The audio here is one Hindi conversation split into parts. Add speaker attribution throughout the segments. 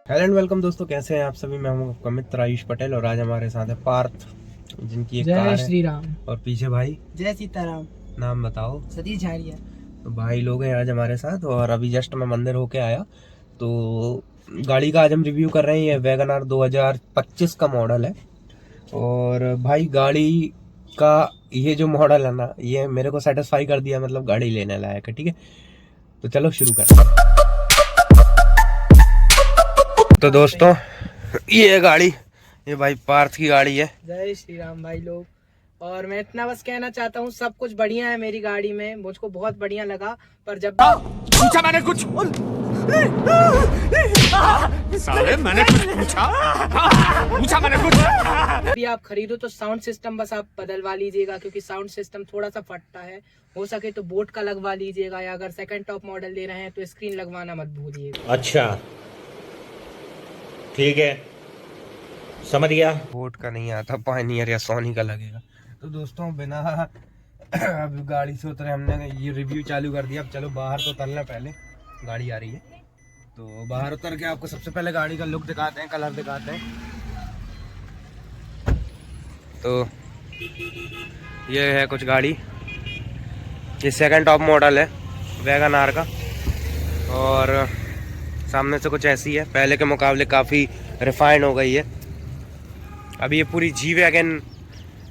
Speaker 1: हेलो एंड वेलकम दोस्तों, कैसे हैं आप सभी। मैं हूं आपका मित्र आयुष पटेल और आज हमारे साथ है पार्थ, जिनकी एक कार
Speaker 2: जय
Speaker 1: है।
Speaker 2: श्री राम।
Speaker 1: और पीछे भाई,
Speaker 2: जय सीताराम।
Speaker 1: नाम बताओ।
Speaker 2: सतीश झारिया।
Speaker 1: तो भाई लोग हैं आज हमारे साथ और अभी जस्ट मैं मंदिर होके आया। तो गाड़ी का आज हम रिव्यू कर रहे हैं। ये वैगन आर 2025 का मॉडल है। और भाई गाड़ी का ये जो मॉडल है ना, ये मेरे को सेटिस्फाई कर दिया, मतलब गाड़ी लेने लायक है। ठीक है, तो चलो शुरू करते हैं। तो दोस्तों ये गाड़ी, ये भाई पार्थ की गाड़ी है।
Speaker 2: जय श्री राम भाई लोग। और मैं इतना बस कहना चाहता हूँ, सब कुछ बढ़िया है मेरी गाड़ी में, मुझको बहुत बढ़िया लगा। पर जब
Speaker 3: पूछा मैंने कुछ साले मैंने कुछ पूछा मैंने कुछ
Speaker 2: भी आप खरीदो तो साउंड सिस्टम बस आप बदलवा लीजिएगा, क्योंकि साउंड सिस्टम थोड़ा सा फटता है। हो सके तो बोट का लगवा लीजिएगा, या अगर सेकंड टॉप मॉडल ले रहे हैं तो स्क्रीन लगवाना मत भूलिएगा।
Speaker 3: अच्छा ठीक है, समझ गया।
Speaker 1: बोट का नहीं आता, पायनियर या सोनी का लगेगा। तो दोस्तों बिना अब गाड़ी से उतरे हमने ये रिव्यू चालू कर दिया। अब चलो बाहर तो उतरना, पहले गाड़ी आ रही है तो बाहर उतर के आपको सबसे पहले गाड़ी का लुक दिखाते हैं, कलर दिखाते हैं। तो ये है कुछ गाड़ी, ये सेकंड टॉप मॉडल है वैगन आर का। और सामने से कुछ ऐसी है, पहले के मुकाबले काफ़ी रिफाइंड हो गई है। अभी ये पूरी जी वैगन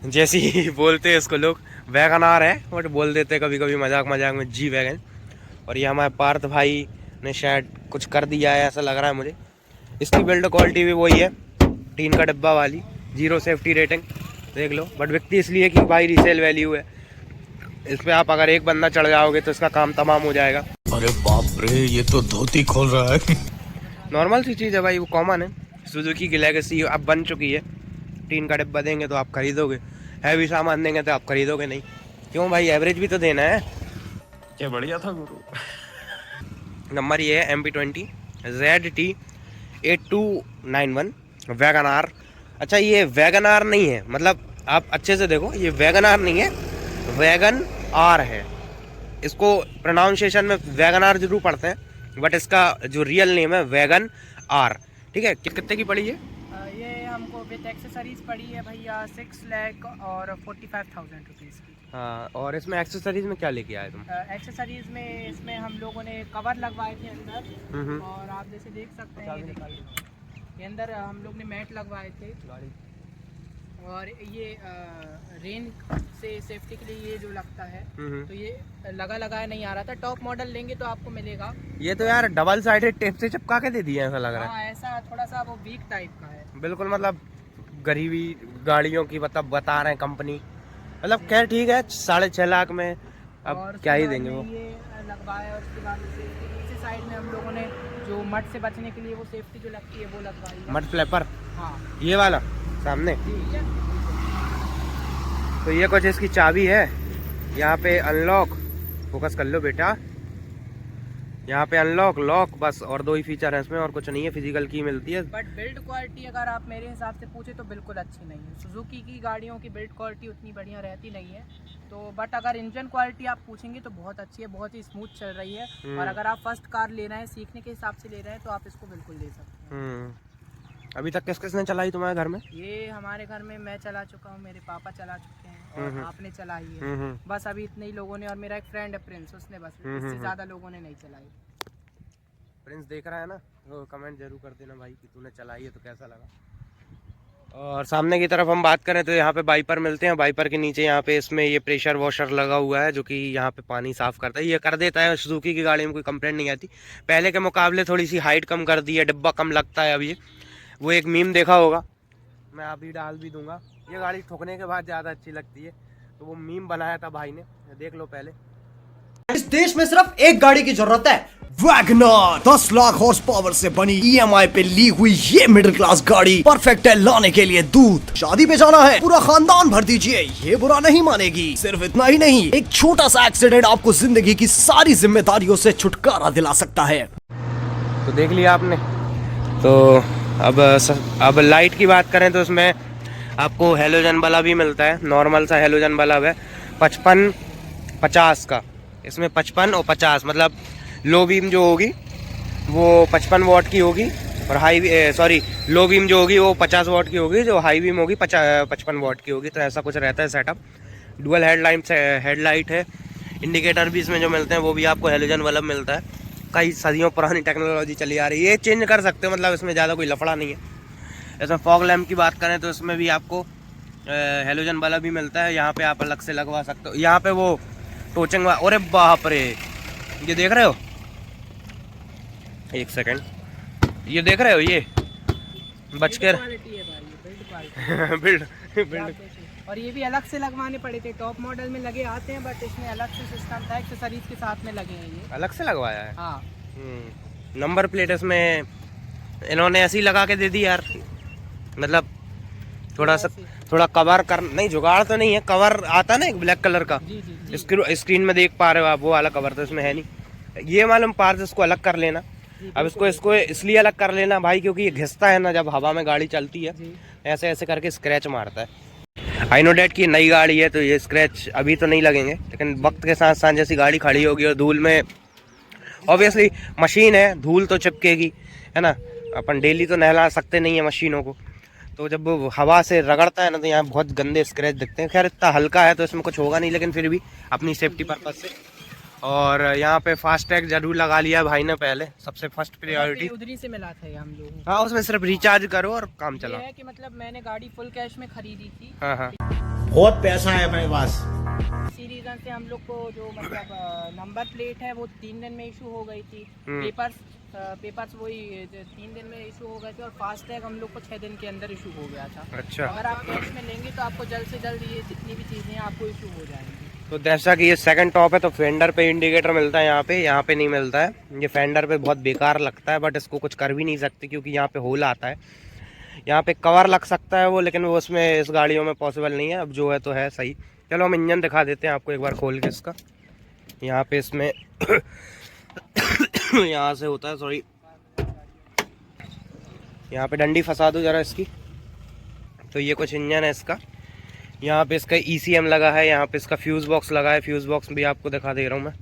Speaker 1: जैसी ही बोलते हैं इसको लोग, वैगन आर है बट बोल देते हैं कभी कभी मजाक मजाक में जी वैगन। और ये हमारे पार्थ भाई ने शायद कुछ कर दिया है, ऐसा लग रहा है मुझे। इसकी बिल्ड क्वालिटी भी वही है, टीन का डब्बा वाली, 0 सेफ्टी रेटिंग देख लो। बट बिकती इसलिए कि भाई रीसेल वैल्यू है। इस पर आप अगर एक बंदा चढ़ जाओगे तो इसका काम तमाम हो जाएगा।
Speaker 3: अरे बाप रे, ये तो धोती खोल रहा है।
Speaker 1: नॉर्मल सी चीज़ है भाई, वो कॉमन है। सुजुकी की लेगेसी अब बन चुकी है। टीन का डब्बा देंगे तो आप खरीदोगे, हैवी सामान देंगे तो आप खरीदोगे नहीं। क्यों भाई, एवरेज भी तो देना है।
Speaker 3: क्या बढ़िया था गुरु।
Speaker 1: नंबर ये है MP20 ZT 8291 वैगन आर। अच्छा ये वैगन आर नहीं है, मतलब आप अच्छे से देखो, ये वैगन आर नहीं है, वैगन आर है। इसको प्रोनाउंसिएशन में वैगन आर जरूर पढ़ते हैं, बट इसका जो रियल नेम है वैगन आर। ठीक है, कितने की पड़ी है?
Speaker 2: ये हमको विद एक्सेसरीज पड़ी है भैया 6 लाख और 45,000 रुपीज़ की।
Speaker 1: हाँ, और इसमें एक्सेसरीज में क्या लेके आए तुम?
Speaker 2: एक्सेसरीज में इसमें हम लोगों ने कवर लगवाए थे अंदर, और आप जैसे देख सकते हैं ये देखिए, ये अंदर हम लोग ने मैट लगवाए थे। और ये रेन से सेफ्टी के लिए ये जो लगता है, तो ये लगाया नहीं आ रहा था। टॉप मॉडल लेंगे तो आपको मिलेगा।
Speaker 1: ये तो यार डबल साइडेड टेप से चिपका के दे दिया, ऐसा लग रहा है।
Speaker 2: हाँ, ऐसा थोड़ा सा वो वीक टाइप का है
Speaker 1: बिल्कुल, मतलब गरीबी गाड़ियों की मतलब बता रहे हैं कंपनी। मतलब खैर ठीक है, 6.5 लाख में अब क्या ही देंगे वो।
Speaker 2: ये लगवाया, और उसके बाद इसी साइड में हम लोगों ने जो मड से बचने के लिए वो सेफ्टी जो लगती है वो लगवाई है।
Speaker 1: मड फ्लैपर,
Speaker 2: हाँ
Speaker 1: ये वाला सामने।
Speaker 2: ठीक है।
Speaker 1: तो ये कुछ इसकी चाबी है, यहाँ पे अनलॉक, फोकस कर लो बेटा, यहाँ पे अनलॉक लॉक, बस और 2 ही फीचर है इसमें, और कुछ नहीं है। फिजिकल की मिलती है।
Speaker 2: बट बिल्ड क्वालिटी अगर आप मेरे हिसाब से पूछे तो बिल्कुल अच्छी नहीं है। सुजुकी की गाड़ियों की बिल्ड क्वालिटी उतनी बढ़िया रहती नहीं है। तो बट अगर इंजन क्वालिटी आप पूछेंगे तो बहुत अच्छी है, बहुत ही स्मूथ चल रही है। और अगर आप फर्स्ट कार ले रहे हैं, सीखने के हिसाब से ले रहे हैं, तो आप इसको बिल्कुल ले सकते हैं।
Speaker 1: अभी तक किस किसने चलाई तुम्हारे घर में?
Speaker 2: ये हमारे घर में मैं चला चुका हूँ, मेरे पापा चला चुके हैं, और आपने चलाई है। बस अभी इतने ही लोगों ने, और मेरा एक फ्रेंड है प्रिंस, उसने बस, इससे ज्यादा लोगों ने नहीं चलाई।
Speaker 1: प्रिंस देख रहा है ना, तो कमेंट जरूर कर देना भाई कि तूने चलाई है तो कैसा लगा। और सामने की तरफ हम बात करें तो यहाँ पे वाइपर मिलते हैं। वाइपर के नीचे यहाँ पे इसमें ये प्रेशर वॉशर लगा हुआ है, जो कि यहाँ पे पानी साफ करता है, ये कर देता है। सुजुकी की गाड़ी में कोई कंप्लेंट नहीं आती। पहले के मुकाबले थोड़ी सी हाइट कम कर दी है, डिब्बा कम लगता है। अब ये वो एक मीम देखा होगा, मैं अभी डाल भी दूंगा। ये गाड़ी ठोकने के बाद ज़्यादा अच्छी लगती है, तो वो मीम बनाया था भाई ने, देख लो पहले।
Speaker 4: इस देश में सिर्फ एक गाड़ी की जरूरत है, वैगनर। 10 लाख हॉर्स पावर से बनी EMI पे ली हुई ये मिडिल क्लास गाड़ी परफेक्ट है लाने के लिए दूध। शादी पे जाना है, पूरा खानदान भर दीजिए, ये बुरा नहीं मानेगी। सिर्फ इतना ही नहीं, एक छोटा सा एक्सीडेंट आपको जिंदगी की सारी जिम्मेदारियों से छुटकारा दिला सकता है।
Speaker 1: तो देख लिया आपने। तो अब लाइट की बात करें तो इसमें आपको हेलोजन बल्ब भी मिलता है। नॉर्मल सा हेलोजन बल्ब है 55-50 का। इसमें 55 और 50, मतलब लो बीम जो होगी वो 55 वाट की होगी, और हाई सॉरी लो बीम जो होगी वो 50 वाट की होगी, जो हाई बीम होगी 55 वाट की होगी। तो ऐसा कुछ रहता है सेटअप। डुअल हेडलाइट है। इंडिकेटर भी इसमें जो मिलते हैं वो भी आपको हेलोजन बल्ब मिलता है। कई सदियों पुरानी टेक्नोलॉजी चली आ रही है, ये चेंज कर सकते हो, मतलब इसमें ज़्यादा कोई लफड़ा नहीं है। इसमें फॉग लैम्प की बात करें तो इसमें भी आपको हेलोजन बल्ब भी मिलता है, यहाँ पे आप अलग से लगवा सकते हो। यहाँ पे वो टोचिंग, अरे बाप रे, ये देख रहे हो, एक सेकंड, ये देख रहे हो, ये बच कर बिल्ड
Speaker 2: और ये भी अलग से लगवाने पड़े थे। टॉप मॉडल में लगे आते हैं, बट इसमें अलग से सिस्टम था, एक्सेसरीज के साथ में लगे हैं ये।
Speaker 1: अलग से लगवाया है।
Speaker 2: हाँ।
Speaker 1: नंबर प्लेट इसमें इन्होंने ऐसी लगा के दे दी यार, मतलब थोड़ा कवर कर, नहीं जुगाड़ तो नहीं है, कवर आता ना एक ब्लैक कलर का।
Speaker 2: जी जी जी।
Speaker 1: स्क्रीन में देख पा रहे हो आप, वो वाला कवर तो इसमें है नहीं। ये मालूम पार्ट इसको अलग कर लेना। अब इसको इसलिए अलग कर लेना भाई, क्योंकि ये घिसता है ना जब हवा में गाड़ी चलती है, ऐसे ऐसे करके स्क्रैच मारता है। आई नो डैट की नई गाड़ी है तो ये स्क्रैच अभी तो नहीं लगेंगे, लेकिन वक्त के साथ साथ जैसी गाड़ी खड़ी होगी और धूल में, ऑब्वियसली मशीन है, धूल तो चिपकेगी, है ना। अपन डेली तो नहला सकते नहीं है मशीनों को, तो जब वो हवा से रगड़ता है ना तो यहाँ बहुत गंदे स्क्रैच दिखते हैं। खैर इतना हल्का है तो इसमें कुछ होगा नहीं, लेकिन फिर भी अपनी सेफ्टी पर्पज से। और यहाँ पे फास्ट टैग जरूर लगा लिया भाई ने पहले, सबसे फर्स्ट प्रायोरिटी
Speaker 2: उधरी से मिला था हम लोगों को।
Speaker 1: हाँ, उसमें सिर्फ रिचार्ज करो और काम चला।
Speaker 2: ये है कि मतलब मैंने गाड़ी फुल कैश में खरीदी थी।
Speaker 1: हाँ हाँ,
Speaker 3: बहुत पैसा है मेरे पास।
Speaker 2: इसी रीजन से हम लोग को जो मतलब नंबर प्लेट है वो 3 दिन में इशू हो गई थी। पेपर्स वही 3 दिन में इशू हो गए थे, और फास्ट टैग हम लोग को 6 दिन के अंदर इशू हो गया था।
Speaker 1: अच्छा।
Speaker 2: अगर आप कैश में लेंगे तो आपको जल्द से जल्द ये जितनी भी चीज़ें हैं आपको इशू हो जाएंगी।
Speaker 1: तो जैसा कि ये सेकंड टॉप है तो फेंडर पे इंडिकेटर मिलता है, यहाँ पे नहीं मिलता है। ये फेंडर पे बहुत बेकार लगता है, बट इसको कुछ कर भी नहीं सकते क्योंकि यहाँ पे होल आता है। यहाँ पे कवर लग सकता है वो, लेकिन वो उसमें इस गाड़ियों में पॉसिबल नहीं है। अब जो है तो है सही। चलो हम इंजन दिखा देते हैं आपको एक बार खोल के इसका। यहाँ पे इसमें यहाँ से होता है, सॉरी, यहाँ पे डंडी फंसा दो जरा इसकी। तो ये कुछ इंजन है इसका। यहाँ पे इसका ECM लगा है, यहाँ पे इसका फ्यूज़ बॉक्स लगा है। फ्यूज़ बॉक्स भी आपको दिखा दे रहा हूँ मैं,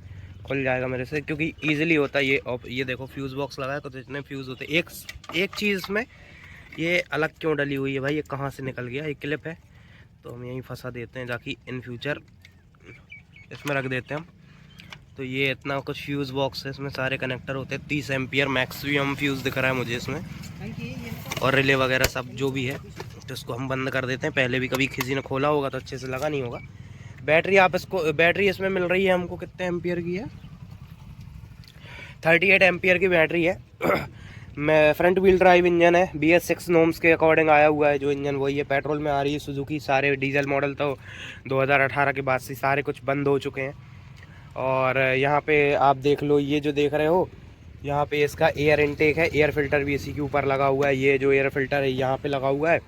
Speaker 1: खुल जाएगा मेरे से क्योंकि इजीली होता है ये। ये देखो फ्यूज़ बॉक्स लगा है, तो इतने फ्यूज़ होते हैं। एक चीज़ इसमें ये अलग क्यों डली हुई है भाई, ये कहाँ से निकल गया, ये क्लिप है तो हम यहीं फंसा देते हैं, ताकि इन फ्यूचर इसमें रख देते हैं हम। तो ये इतना कुछ फ्यूज़ बॉक्स है, इसमें सारे कनेक्टर होते हैं। 30 एम्पियर मैक्सिमम फ्यूज़ दिख रहा है मुझे इसमें, और रिले वगैरह सब जो भी है। तो इसको हम बंद कर देते हैं। पहले भी कभी किसी ने खोला होगा तो अच्छे से लगा नहीं होगा। बैटरी इसमें मिल रही है हमको, कितने एम्पियर की है, 38 एम्पियर की बैटरी है। मैं फ्रंट व्हील ड्राइव इंजन है, BS6 नॉर्म्स के अकॉर्डिंग आया हुआ है जो इंजन, वही है। पेट्रोल में आ रही है सुजुकी। सारे डीजल मॉडल तो 2018 के बाद से सारे कुछ बंद हो चुके हैं। और यहाँ पे आप देख लो, ये जो देख रहे हो यहाँ पे इसका एयर इनटेक है, एयर फिल्टर भी इसी के ऊपर लगा हुआ है। ये जो एयर फिल्टर है यहाँ पे लगा हुआ है।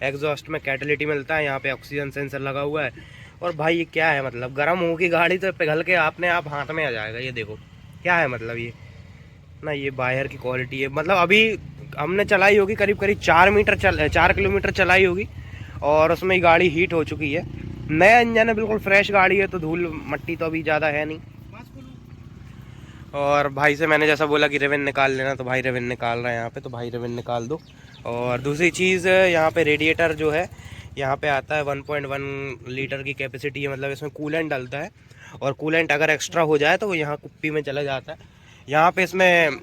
Speaker 1: एग्जॉस्ट में कैटेलिटी मिलता है, यहाँ पे ऑक्सीजन सेंसर लगा हुआ है। और भाई ये क्या है, मतलब गर्म होगी गाड़ी तो पिघल के आपने आप हाथ में आ जाएगा। ये देखो क्या है, मतलब ये ना, ये बाहर की क्वालिटी है। मतलब अभी हमने चलाई होगी करीब 4 किलोमीटर चलाई होगी, और उसमें गाड़ी हीट हो चुकी है। नया इंजन है, बिल्कुल फ्रेश गाड़ी है, तो धूल मट्टी तो अभी ज़्यादा है नहीं। और भाई से मैंने जैसा बोला कि रेवन निकाल लेना, तो भाई रेवन निकाल रहा है यहाँ पे, तो भाई रेवन निकाल दो। और दूसरी चीज़, यहाँ पे रेडिएटर जो है यहाँ पे आता है 1.1 लीटर की कैपेसिटी है, मतलब इसमें कूलेंट डलता है। और कूलेंट अगर एक्स्ट्रा हो जाए तो वो यहाँ कुप्पी में चला जाता है। यहाँ पे इसमें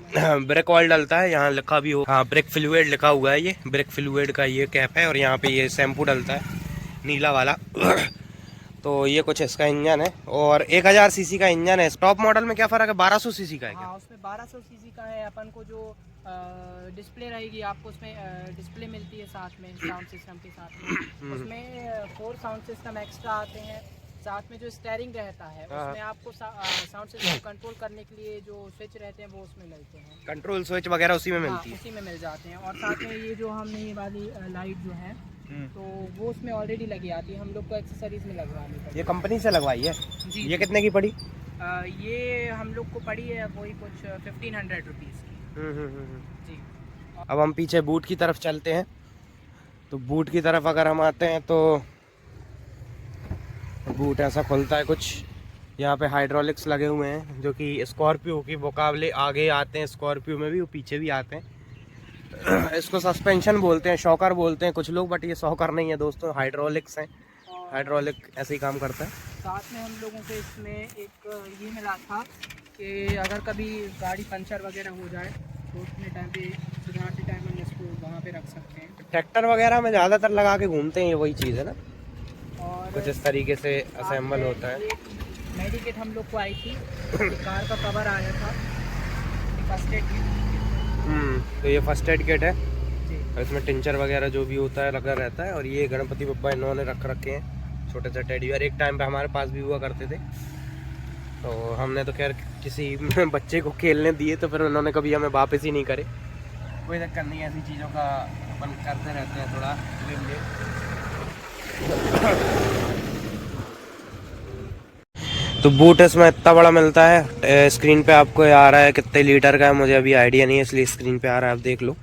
Speaker 1: ब्रेक ऑयल डलता है, यहाँ लिखा भी हो, हाँ ब्रेक फ्लूइड लिखा हुआ है, ये ब्रेक फ्लूइड का ये कैप है। और यहाँ पे ये शैम्पू डलता है नीला वाला। तो ये कुछ इसका इंजन है, और 1000 सीसी का इंजन है। टॉप मॉडल में क्या फ़र्क है, 1200 सीसी का है क्या?
Speaker 2: हाँ, उसमें 1200 सीसी का है। अपन को जो डिस्प्ले रहेगी आपको उसमें डिस्प्ले मिलती है साथ में, साउंड सिस्टम के साथ में। उसमें 4 साउंड सिस्टम एक्स्ट्रा आते हैं। साथ में जो स्टीयरिंग रहता है उसमें आपको साउंड सिस्टम कंट्रोल करने के लिए जो स्विच रहते हैं वो उसमें मिलते हैं।
Speaker 1: कंट्रोल स्विच वगैरह उसी में मिलती है?
Speaker 2: उसी में मिल जाते हैं। और साथ में ये जो हमने ये वाली लाइट जो है तो वो उसमें ऑलरेडी लगी आती है, हम लोग को एक्सेसरीज में लगवानी पड़ती है।
Speaker 1: ये कंपनी से लगवाई है
Speaker 2: जी।
Speaker 1: ये कितने की पड़ी?
Speaker 2: ये हम लोग को पड़ी है वही कुछ 1500 रुपीज़ की। जी।
Speaker 1: अब हम पीछे बूट की तरफ चलते हैं। तो बूट की तरफ अगर हम आते हैं तो बूट ऐसा खुलता है कुछ। यहाँ पे हाइड्रोलिक्स लगे हुए हैं जो कि स्कॉर्पियो के मुकाबले आगे आते हैं। स्कॉर्पियो में भी वो पीछे भी आते हैं। इसको सस्पेंशन बोलते हैं, शॉकर बोलते हैं कुछ लोग, बट ये शॉकर नहीं है दोस्तों, हाइड्रोलिक्स हैं। हाइड्रोलिक ऐसे ही काम करता है।
Speaker 2: साथ में हम लोगों को इसमें एक ये मिला था कि अगर कभी गाड़ी पंचर वगैरह हो जाए तो उतने टाइम पे सुधारते टाइम हम इसको वहाँ पे रख सकते हैं।
Speaker 1: ट्रैक्टर वगैरह में ज़्यादातर लगा के घूमते हैं, ये वही चीज़ है ना।
Speaker 2: और
Speaker 1: कुछ इस तरीके से असेंबल होता है।
Speaker 2: मेडिकेट हम लोग को आई थी, कार का कवर आया था, फर्स्ट एड किट।
Speaker 1: तो ये फर्स्ट एड किट है,
Speaker 2: जी।
Speaker 1: और इसमें टिंचर वगैरह जो भी होता है लगा रहता है। और ये गणपति बप्पा इन्होंने रख रखे हैं, छोटे से टेडी बियर। एक टाइम पे हमारे पास भी हुआ करते थे, तो हमने तो खैर किसी बच्चे को खेलने दिए, तो फिर उन्होंने कभी हमें वापस ही नहीं करे। कोई दिक्कत नहीं, ऐसी चीज़ों का अपन करते रहते हैं थोड़ा तो बूट इसमें इतना बड़ा मिलता है। स्क्रीन पे आपको आ रहा है कितने लीटर का है, मुझे अभी आइडिया नहीं है, इसलिए स्क्रीन पे आ रहा है, आप देख लो।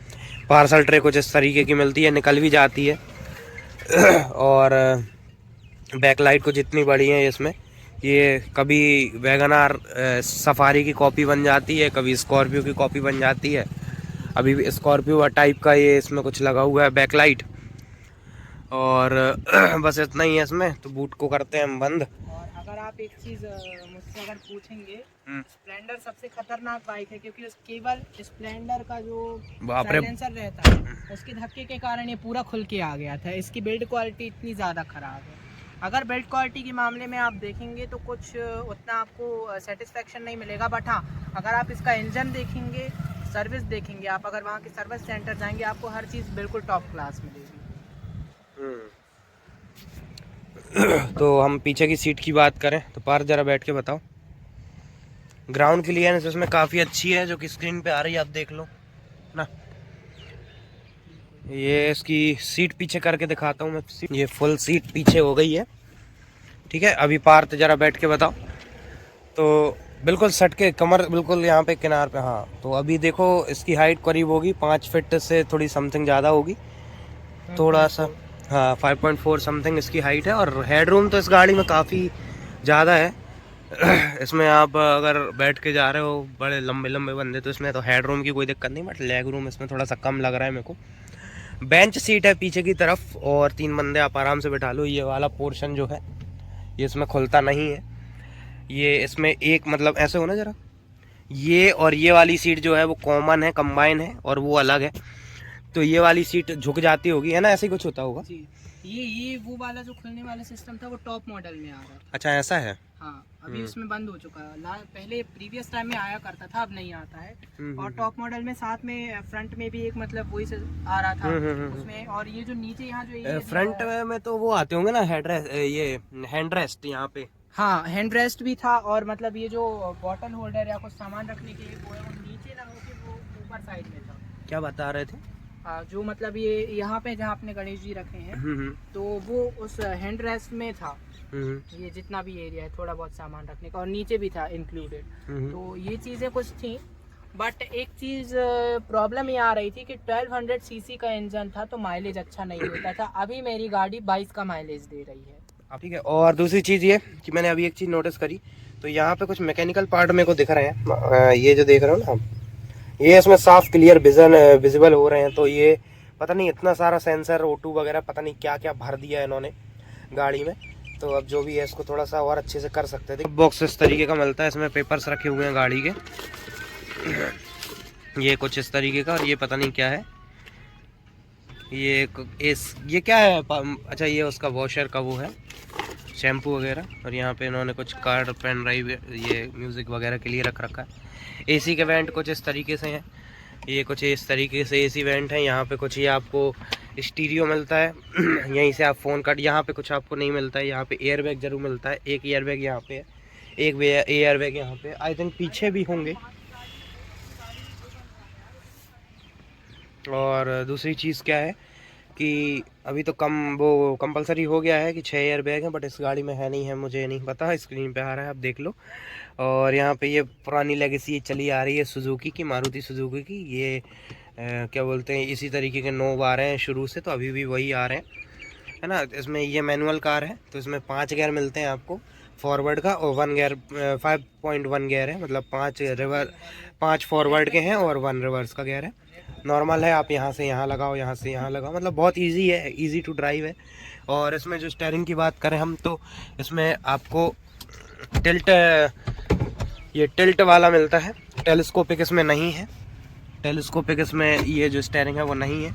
Speaker 1: पार्सल ट्रे कुछ इस तरीके की मिलती है, निकल भी जाती है। और बैक लाइट कुछ इतनी बड़ी है इसमें, ये कभी वैगनार सफारी की कॉपी बन जाती है, कभी स्कॉर्पियो की कॉपी बन जाती है। अभी स्कॉर्पियो टाइप का ये इसमें कुछ लगा हुआ है बैक लाइट। और बस इतना ही है इसमें। तो बूट को करते हैं हम बंद।
Speaker 2: और अगर आप एक चीज़ मुझसे अगर पूछेंगे, स्प्लेंडर सबसे खतरनाक बाइक है, क्योंकि उस केवल स्प्लेंडर का जो साइलेंसर रहता है उसके धक्के के कारण ये पूरा खुल के आ गया था। इसकी बिल्ड क्वालिटी इतनी ज़्यादा ख़राब है। अगर बिल्ड क्वालिटी के मामले में आप देखेंगे तो कुछ उतना आपको सेटिस्फेक्शन नहीं मिलेगा, बट हाँ अगर आप इसका इंजन देखेंगे, सर्विस देखेंगे, आप अगर वहाँ के सर्विस सेंटर जाएंगे, आपको हर चीज़ बिल्कुल टॉप क्लास मिलेगी।
Speaker 1: तो हम पीछे की सीट की बात करें तो पार जरा बैठ के बताओ। ग्राउंड क्लियरेंस इसमें काफ़ी अच्छी है, जो कि स्क्रीन पे आ रही है, आप देख लो ना। ये इसकी सीट पीछे करके दिखाता हूँ मैं। ये फुल सीट पीछे हो गई है, ठीक है। अभी पार जरा बैठ के बताओ। तो बिल्कुल सट के कमर बिल्कुल यहाँ पे किनार पे। हाँ, तो अभी देखो इसकी हाइट करीब होगी 5 फीट से थोड़ी समथिंग ज़्यादा होगी, थोड़ा सा। हाँ, 5.4 समथिंग इसकी हाइट है। और हेड रूम तो इस गाड़ी में काफ़ी ज़्यादा है। इसमें आप अगर बैठ के जा रहे हो बड़े लंबे लंबे बंदे, तो इसमें तो हेड रूम की कोई दिक्कत नहीं, बट लेग रूम इसमें थोड़ा सा कम लग रहा है मेरे को। बेंच सीट है पीछे की तरफ, और 3 बंदे आप आराम से बैठा लो। ये वाला पोर्शन जो है ये इसमें खुलता नहीं है। ये इसमें एक मतलब ऐसे हो ना जरा, ये और ये वाली सीट जो है वो कॉमन है, कंबाइन है, और वो अलग है। तो ये वाली सीट झुक जाती होगी, है ना, ऐसे ही कुछ होता होगा।
Speaker 2: जी, ये वो वाला जो खुलने वाला सिस्टम था वो टॉप मॉडल में आ रहा था।
Speaker 1: अच्छा, ऐसा है।
Speaker 2: हाँ, अभी उसमें बंद हो चुका है। पहले प्रीवियस टाइम में आया करता था, अब नहीं आता है। और टॉप मॉडल में साथ में फ्रंट में भी एक मतलब वही से आ रहा था उसमें। और ये जो नीचे यहाँ जो
Speaker 1: फ्रंट में तो वो आते होंगे ना ये हैंड रेस्ट यहाँ पे।
Speaker 2: हाँ, हैंड रेस्ट भी था, और मतलब ये जो बॉटल होल्डर या कुछ सामान रखने के लिए वो है, वो नीचे ना होके वो ऊपर साइड में था।
Speaker 1: क्या बता रहे थे?
Speaker 2: जो मतलब ये यहाँ पे जहाँ अपने गणेश जी रखे हैं, तो वो उस हैंड रेस्ट में था। ये जितना भी एरिया है थोड़ा बहुत सामान रखने का, और नीचे भी था इंक्लूडेड। तो ये चीज़ें कुछ थी, बट एक चीज़ प्रॉब्लम ये आ रही थी कि 1200 सीसी का इंजन था, तो माइलेज अच्छा नहीं देता था। अभी मेरी गाड़ी 22 का माइलेज दे रही है।
Speaker 1: ठीक है। और दूसरी चीज़ ये कि मैंने अभी एक चीज़ नोटिस करी, तो यहाँ पे कुछ मैकेनिकल पार्ट मेरे को दिख रहे हैं। ये जो देख रहे हो ना आप, ये इसमें साफ क्लियर विजिबल हो रहे हैं। तो ये पता नहीं इतना सारा सेंसर O2 वगैरह पता नहीं क्या क्या भर दिया है इन्होंने गाड़ी में। तो अब जो भी है इसको थोड़ा सा और अच्छे से कर सकते थे। बॉक्स इस तरीके का मिलता है, इसमें पेपर्स रखे हुए हैं गाड़ी के, ये कुछ इस तरीके का। और ये पता नहीं क्या है, ये क्या है? अच्छा, ये उसका वॉशर का वो है, शैम्पू वगैरह। और यहाँ पे इन्होंने कुछ कार्ड, पेन ड्राइव, ये म्यूज़िक वगैरह के लिए रख रखा है। एसी के वेंट कुछ इस तरीके से हैं, ये कुछ इस तरीके से एसी वेंट है। यहाँ पे कुछ ये आपको स्टीरियो मिलता है, यहीं से आप फ़ोन कट। यहाँ पे कुछ आपको नहीं मिलता है। यहाँ पे एयर बैग जरूर मिलता है, एक एयर बैग यहाँ पे है, एक एयर बैग यहाँ पे, आई थिंक पीछे भी होंगे। और दूसरी चीज़ क्या है कि अभी तो वो कंपलसरी हो गया है कि 6 एयर बैग हैं, बट इस गाड़ी में है नहीं है, मुझे नहीं पता। स्क्रीन पे आ रहा है, आप देख लो। और यहाँ पे ये पुरानी लेगेसी चली आ रही है सुजुकी की, मारुति सुजुकी की। ये क्या बोलते हैं, इसी तरीके के नोब आ रहे हैं शुरू से, तो अभी भी वही आ रहे हैं, है ना। इसमें ये मैनुअल कार है, तो इसमें 5 गियर मिलते हैं आपको। फॉरवर्ड का और 1 गियर 5.1 गियर है, मतलब 5 फॉरवर्ड के हैं और 1 रिवर्स का गियर है। नॉर्मल है, आप यहाँ से यहाँ लगाओ, यहाँ से यहाँ लगाओ, मतलब बहुत इजी है, इजी टू ड्राइव है। और इसमें जो स्टीयरिंग की बात करें हम, तो इसमें आपको टिल्ट वाला मिलता है, टेलीस्कोपिक इसमें नहीं है। टेलीस्कोपिक इसमें ये जो स्टीयरिंग है वो नहीं है।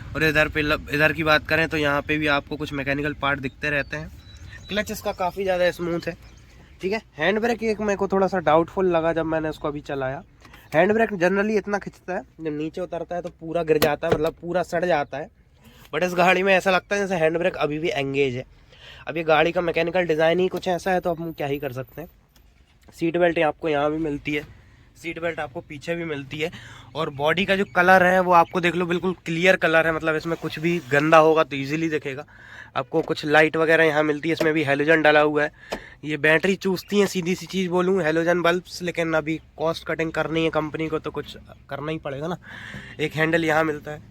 Speaker 1: और इधर की बात करें तो यहाँ पे भी आपको कुछ मैकेनिकल पार्ट दिखते रहते हैं। क्लच इसका काफ़ी ज़्यादा स्मूथ है, ठीक है। हैंड ब्रेक एक मेरे को थोड़ा सा डाउटफुल लगा जब मैंने इसको अभी चलाया। हैंड ब्रेक जनरली इतना खिंचता है, जब नीचे उतरता है तो पूरा गिर जाता है, मतलब पूरा सड़ जाता है। बट इस गाड़ी में ऐसा लगता है जैसे हैंड ब्रेक अभी भी एंगेज है। अब ये गाड़ी का मैकेनिकल डिज़ाइन ही कुछ ऐसा है, तो हम क्या ही कर सकते हैं। सीट बेल्ट आपको यहाँ भी मिलती है, सीट बेल्ट आपको पीछे भी मिलती है। और बॉडी का जो कलर है वो आपको देख लो बिल्कुल क्लियर कलर है, मतलब इसमें कुछ भी गंदा होगा तो इजीली दिखेगा आपको। कुछ लाइट वगैरह यहाँ मिलती है, इसमें भी हेलोजन डाला हुआ है। ये बैटरी चूसती हैं, सीधी सी चीज़ बोलूँ, हेलोजन बल्ब्स, लेकिन अभी कॉस्ट कटिंग करनी है कंपनी को तो कुछ करना ही पड़ेगा ना। एक हैंडल यहाँ मिलता है,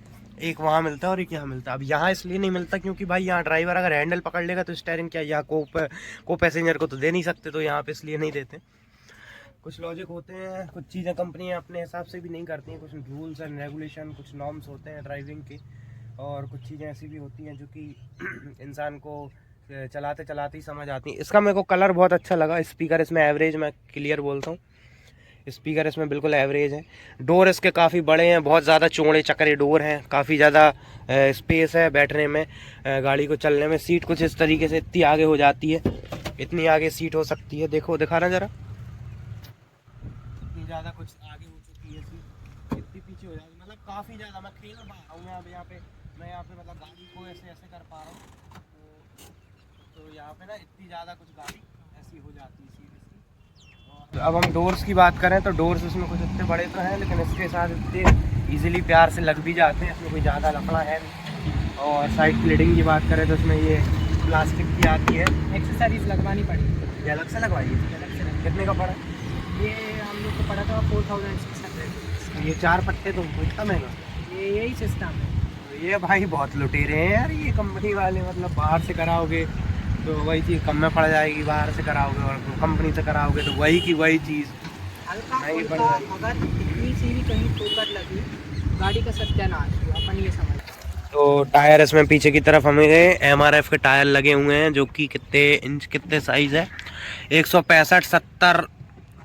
Speaker 1: एक वहाँ मिलता है और एक यहाँ मिलता है। अब यहाँ इसलिए नहीं मिलता क्योंकि भाई यहाँ ड्राइवर अगर हैंडल पकड़ लेगा तो स्टीयरिंग क्या यहाँ को पैसेंजर को तो दे नहीं सकते, तो यहाँ पे इसलिए नहीं देते। कुछ लॉजिक होते हैं, कुछ चीज़ें कंपनियां अपने हिसाब से भी नहीं करती हैं, कुछ रूल्स एंड रेगुलेशन, कुछ नॉर्म्स होते हैं ड्राइविंग के। और कुछ चीज़ें ऐसी भी होती हैं जो कि इंसान को चलाते चलाते ही समझ आती हैं। इसका मेरे को कलर बहुत अच्छा लगा। स्पीकर इसमें एवरेज, मैं क्लियर बोलता हूँ, स्पीकर इसमें बिल्कुल एवरेज है। डोर इसके काफ़ी बड़े हैं, बहुत ज़्यादा चौड़े चक्रे डोर हैं, काफ़ी ज़्यादा स्पेस है बैठने में, गाड़ी को चलने में। सीट कुछ इस तरीके से इतनी आगे हो जाती है, इतनी आगे सीट हो सकती है, देखो दिखाना ज़रा, ज़्यादा कुछ आगे हो चुकी है सीट, इतनी पीछे हो जाती है, मतलब काफ़ी ज़्यादा। मैं खेल पा रहा हूँ, मैं यहाँ पे मतलब गाड़ी को ऐसे ऐसे कर पा रहा हूँ, तो यहाँ पे ना इतनी ज़्यादा कुछ गाड़ी ऐसी हो जाती है सीट इसकी। तो अब हम डोर्स की बात करें तो डोर्स इसमें कुछ इतने बड़े तो हैं, लेकिन इसके साथ इतने ईजिली प्यार से लग भी जाते हैं, इसमें कोई ज़्यादा लफड़ा है नहीं। और साइड क्लिडिंग की बात करें तो इसमें ये प्लास्टिक की आती है,
Speaker 2: एक्सेसरीज लगवानी पड़ेगी,
Speaker 1: ये अलग से लगवाइए। कितने का पड़ा?
Speaker 2: ये हम लोग को पड़ा था 4600।
Speaker 1: ये 4 पट्टे तो इतना महंगा,
Speaker 2: ये यही सिस्टम है।
Speaker 1: ये भाई बहुत लुटेरे हैं यार ये कंपनी वाले, मतलब बाहर से कराओगे तो वही चीज़ कम में पड़ जाएगी, बाहर से कराओगे और कंपनी से कराओगे तो वही की वही चीज़
Speaker 2: हल्का
Speaker 1: महंगी पड़
Speaker 2: फुल्का,
Speaker 1: जाएगी।
Speaker 2: अगर इतनी सी भी कहीं ठोकर लगी, गाड़ी का सत्यानाश हुआ, अपन ये समझ।
Speaker 1: तो टायर इसमें पीछे की तरफ हमें MRF के टायर लगे हुए हैं, जो कि कितने साइज़ है, 165/70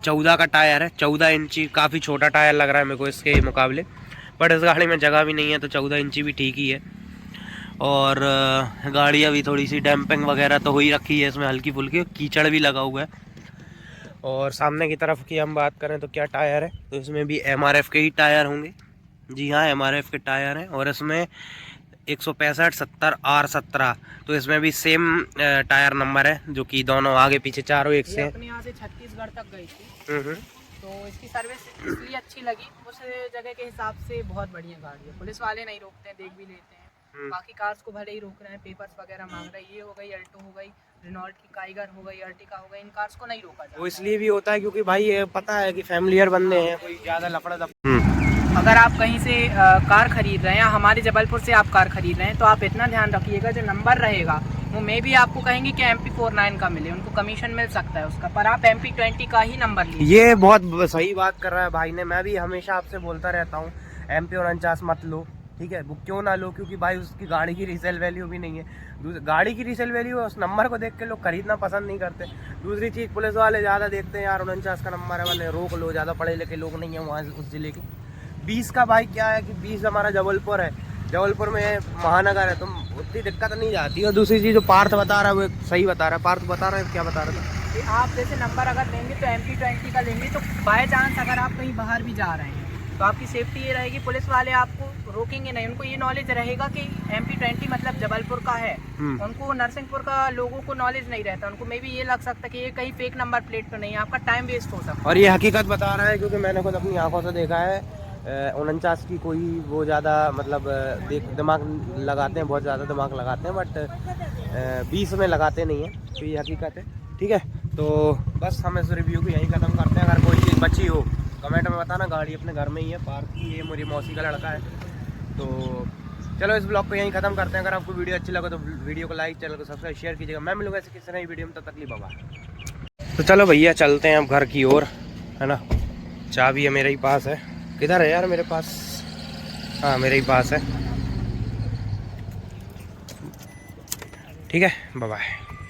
Speaker 1: 14 का टायर है, 14 इंची। काफ़ी छोटा टायर लग रहा है मेरे को इसके मुकाबले, बट इस गाड़ी में जगह भी नहीं है तो 14 इंची भी ठीक ही है। और गाड़ी अभी थोड़ी सी डैम्पिंग वगैरह तो हो ही रखी है इसमें, हल्की फुल्की, कीचड़ भी लगा हुआ है। और सामने की तरफ की हम बात करें तो क्या टायर है, तो इसमें भी MRF के ही टायर होंगे। जी हाँ, MRF के टायर हैं। और इसमें 165/70 R17, तो इसमें भी सेम टायर नंबर है, जो कि दोनों आगे पीछे चारों एक से।
Speaker 2: अपने यहाँ से छत्तीसगढ़ तक गई थी, तो इसकी सर्विस इसलिए अच्छी लगी, उस जगह के हिसाब से बहुत बढ़िया गाड़ी है। पुलिस वाले नहीं रोकते हैं, देख भी लेते हैं। बाकी कार्स को भले ही रोक रहे हैं, पेपर्स वगैरह मांग रहे हैं, ये हो गई अल्टो हो गई, रेनॉल्ट की काइगर हो गई, अर्टिका हो गई, इन कार्स को नहीं रोका जाता।
Speaker 1: वो इसलिए भी होता है क्योंकि भाई ये पता है कि फैमिलियर बंदे हैं, कोई ज़्यादा लफड़ा
Speaker 2: अगर आप कहीं से कार खरीद रहे हैं, हमारे जबलपुर से आप कार खरीद रहे हैं, तो आप इतना ध्यान रखिएगा जो नंबर रहेगा वो मे भी आपको कहेंगे कि MP49 का मिले, उनको कमीशन मिल सकता है उसका, पर आप MP20 का ही नंबर लीजिए।
Speaker 1: ये बहुत सही बात कर रहा है भाई ने, मैं भी हमेशा आपसे बोलता रहता हूँ MP49 मत लो, ठीक है। वो क्यों ना लो, क्योंकि भाई उसकी गाड़ी की रीसेल वैल्यू भी नहीं है, गाड़ी की रीसेल वैल्यू है, उस नंबर को देख के लोग खरीदना पसंद नहीं करते। दूसरी चीज़, पुलिस वाले ज़्यादा देखते हैं यार 49 का नंबर है वाले, रोक लो, ज़्यादा पढ़े लिखे लोग नहीं हैं वहाँ उस ज़िले के। 20 का भाई क्या है कि 20 हमारा जबलपुर है, जबलपुर में महानगर है, तो उतनी दिक्कत नहीं जाती। और दूसरी चीज़ जो पार्थ बता रहा है वो सही बता रहा है। पार्थ बता रहा है, क्या बता रहा था
Speaker 2: कि आप जैसे नंबर अगर लेंगे तो MP20 का लेंगे, तो बाय चांस अगर आप कहीं बाहर भी जा रहे हैं तो आपकी सेफ्टी ये रहेगी, पुलिस वाले आपको रोकेंगे नहीं, उनको ये नॉलेज रहेगा कि MP20 मतलब जबलपुर का है। उनको नरसिंहपुर का लोगों को नॉलेज नहीं रहता, उनको मे भी ये लग सकता है कि ये कहीं फेक नंबर प्लेट तो नहीं है, आपका टाइम वेस्ट हो सकता है।
Speaker 1: और ये हकीकत बता रहा है क्योंकि मैंने खुद अपनी आंखों से देखा है। 49 की कोई वो ज़्यादा मतलब दिमाग लगाते हैं, बहुत ज़्यादा दिमाग लगाते हैं, बट 20 में लगाते नहीं हैं, तो ये हकीकत है, ठीक है। तो बस हम इस रिव्यू को यहीं ख़त्म करते हैं। अगर कोई चीज़ बची हो कमेंट में बताना, गाड़ी अपने घर में ही है, पार्क की, ये मेरी मौसी का लड़का है। तो चलो इस ब्लॉग को यहीं ख़त्म करते हैं। अगर आपको वीडियो अच्छी लगे तो वीडियो को लाइक, चैनल को सब्सक्राइब, शेयर कीजिएगा। मैं मिलूंगा ऐसे किसी नई वीडियो में, तब तक के लिए बाय बाय। तो चलो भैया चलते हैं अब घर की ओर, है ना। चाबी है मेरे ही पास है। किधर है यार मेरे पास? हाँ मेरे ही पास है। ठीक है, बाय बाय।